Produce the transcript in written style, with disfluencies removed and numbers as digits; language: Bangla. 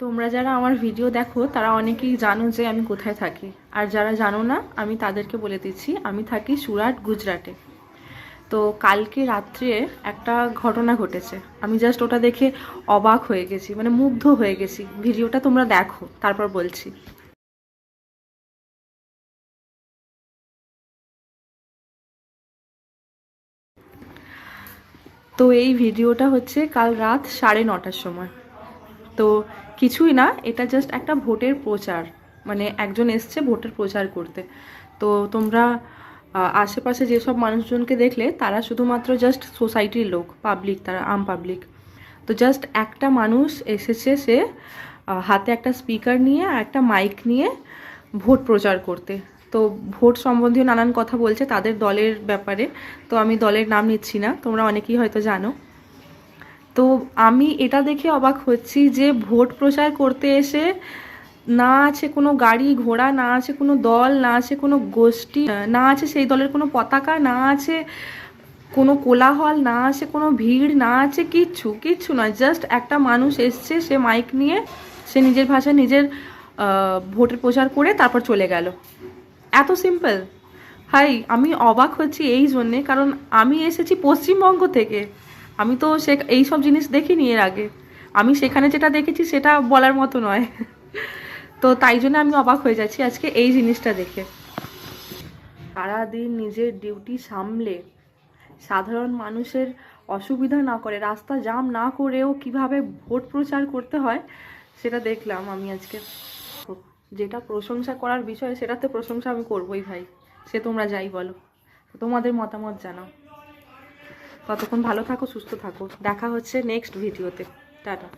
তোমরা যারা আমার ভিডিও দেখো তারা অনেকেই জানো যে আমি কোথায় থাকি, আর যারা জানো না আমি তাদেরকে বলে দিচ্ছি আমি থাকি সুরাট, গুজরাটে। তো কালকে রাত্রে একটা ঘটনা ঘটেছে, আমি জাস্ট ওটা দেখে অবাক হয়ে গেছি, মানে মুগ্ধ হয়ে গেছি। ভিডিওটা তোমরা দেখো, তারপর বলছি। তো এই ভিডিওটা হচ্ছে কাল রাত 9:30টার সময়। তো কিছুই না, এটা জাস্ট একটা ভোটের প্রচার, মানে একজন এসছে ভোটের প্রচার করতে। তো তোমরা আশেপাশে যেসব মানুষজনকে দেখলে তারা শুধুমাত্র জাস্ট সোসাইটির লোক, পাবলিক, তারা আম পাবলিক। তো জাস্ট একটা মানুষ এসেছে, সে হাতে একটা স্পিকার নিয়ে আর একটা মাইক নিয়ে ভোট প্রচার করতে। তো ভোট সম্বন্ধীয় নানান কথা বলছে তাদের দলের ব্যাপারে। তো আমি দলের নাম নিচ্ছি না, তোমরা অনেকেই হয়তো জানো। তো আমি এটা দেখে অবাক হচ্ছি যে ভোট প্রচার করতে এসে না আছে কোনো গাড়ি ঘোড়া, না আছে কোনো দল, না আছে কোনো গোষ্ঠী, না আছে সেই দলের কোনো পতাকা, না আছে কোনো কোলাহল, না আছে কোনো ভিড়, না আছে কিচ্ছু কিচ্ছু নয়। জাস্ট একটা মানুষ এসছে, সে মাইক নিয়ে সে নিজের ভাষায় নিজের ভোটের প্রচার করে তারপর চলে গেল। এত সিম্পল। ভাই আমি অবাক হচ্ছি এই জন্যে, কারণ আমি এসেছি পশ্চিমবঙ্গ থেকে, আমি তো সে এইসব জিনিস দেখিনি এর আগে। আমি সেখানে যেটা দেখেছি সেটা বলার মতো নয়। তো তাই জন্য আমি অবাক হয়ে যাচ্ছি আজকে এই জিনিসটা দেখে। সারাদিন নিজের ডিউটি সামলে সাধারণ মানুষের অসুবিধা না করে, রাস্তা জাম না করেও কিভাবে ভোট প্রচার করতে হয় সেটা দেখলাম আমি আজকে। যেটা প্রশংসা করার বিষয় সেটাতে প্রশংসা আমি করবোই ভাই, সে তোমরা যাই বলো। তোমাদের মতামত জানাও। ততক্ষণ ভালো থাকো, সুস্থ থাকো, দেখা হচ্ছে নেক্সট ভিডিওতে। টাটা।